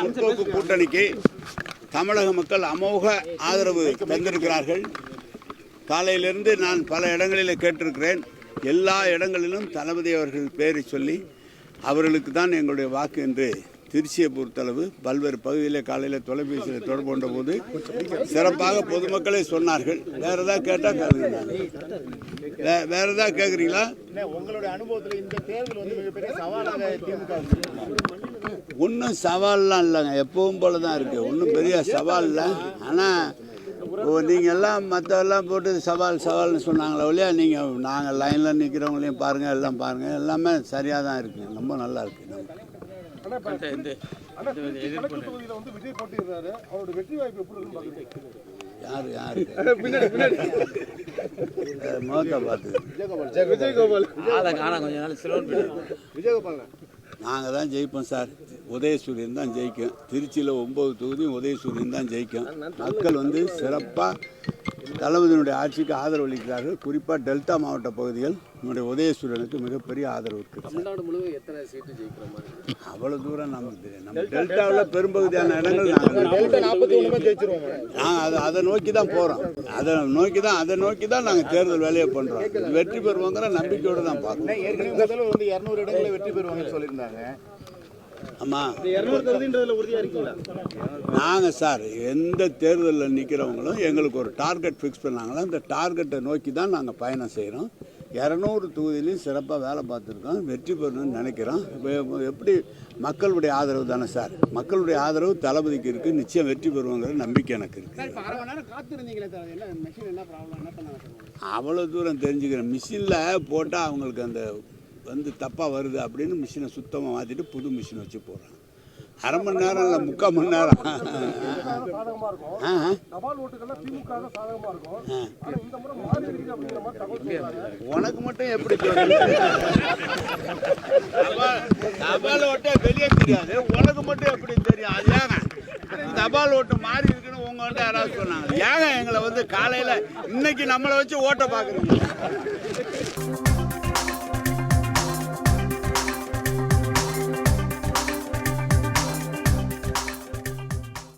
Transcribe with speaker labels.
Speaker 1: முற்போக்கு கூட்டணிக்கு தமிழக மக்கள் அமோக ஆதரவு தந்திருக்கிறார்கள். காலையிலிருந்து நான் பல இடங்களில் கேட்டிருக்கிறேன். எல்லா இடங்களிலும் தளபதி அவர்கள் பெயரை சொல்லி அவர்களுக்கு தான் எங்களுடைய வாக்கு என்று திருச்சியை பொறுத்தளவு பல்வேறு பகுதியில் காலையில் தொலைபேசியில் தொடர்பு கொண்ட போது சிறப்பாக பொதுமக்களே சொன்னார்கள். வேற ஏதாவது கேட்டால் கேளுங்க. வேற ஏதாவது கேட்குறீங்களா?
Speaker 2: உங்களுடைய அனுபவத்தில் இந்த தேர்தல் வந்து மிகப்பெரிய சவாலாக திமுக
Speaker 1: ஒன்றும் சவால்லாம் இல்லைங்க, எப்பவும் போல தான் இருக்குது. ஒன்றும் பெரிய சவால் இல்லை. ஆனால் நீங்கள் எல்லாம் மற்றெல்லாம் போட்டு சவால்னு சொன்னாங்களே ஒழியா நீங்கள் நாங்கள் லைனில் நிற்கிறவங்களையும் பாருங்கள், எல்லாம் பாருங்கள், எல்லாமே சரியாக தான் இருக்குது. ரொம்ப நல்லா இருக்குது. யாரு முகத்தை பார்த்து நாங்கள் தான் ஜெயிப்போம் சார். உதயசூரியன் தான் ஜெயிக்கும். திருச்சியில் 9 தொகுதியும் உதயசூரியன் தான் ஜெயிக்கும். மக்கள் வந்து சிறப்பாக தளபதியினுடைய ஆட்சிக்கு ஆதரவு அளிக்கிறார்கள். குறிப்பாக டெல்டா மாவட்ட பகுதிகள் நம்முடைய உதயசூரியனுக்கு மிகப்பெரிய ஆதரவு இருக்குது.
Speaker 3: தமிழ்நாடு முழுவதும் எத்தனை சீட்டு ஜெயிக்கிற மாதிரி?
Speaker 1: அவ்வளோ தூரம் நமக்கு தெரியும். நம்ம டெல்டாவில் பெரும்பகுதியான இடங்கள் நாங்கள் அதை நோக்கி தான் போகிறோம். அதை நோக்கி தான் நாங்கள் தேர்தல் வேலையை பண்ணுறோம். வெற்றி பெறுவோங்கிற நம்பிக்கையோடு தான் பார்க்கணும்.
Speaker 2: 200 இடங்களில் வெற்றி பெறுவாங்கன்னு சொல்லியிருந்தாங்க.
Speaker 1: ஆமாம், நாங்கள் சார் எந்த தேர்தலில் நிற்கிறவங்களும் எங்களுக்கு ஒரு டார்கெட் ஃபிக்ஸ் பண்ணாங்களோ அந்த டார்கெட்டை நோக்கி தான் நாங்கள் பயணம் செய்கிறோம். 200 தொகுதியிலையும் சிறப்பாக வேலை பார்த்துருக்கோம். வெற்றி பெறணும்னு நினைக்கிறோம். எப்படி மக்களுடைய ஆதரவு தானே சார். மக்களுடைய ஆதரவு தளபதிக்கு இருக்குது. நிச்சயம் வெற்றி பெறுவோங்கிற நம்பிக்கை எனக்கு இருக்குது. அவ்வளோ தூரம் தெரிஞ்சுக்கிறேன். மிஷினில் போட்டால் அவங்களுக்கு அந்த வந்து தப்பாக வருது அப்படின்னு மிஷினை சுத்தமாக மாற்றிட்டு புது மிஷினை வச்சு போடுறாங்க. அரை மணி நேரம் இல்லை, 3/4 மணி நேரம். உனக்கு மட்டும் எப்படி தபால் ஓட்ட வெளியே தெரியாது, உனக்கு மட்டும் எப்படி தெரியும்? அது ஏங்க தபால் ஓட்டு மாறி இருக்குன்னு உங்கள்கிட்ட யாராவது சொன்னாங்க? ஏங்க எங்களை வந்து காலையில் இன்னைக்கு நம்மளை வச்சு ஓட்ட பார்க்குறீங்க?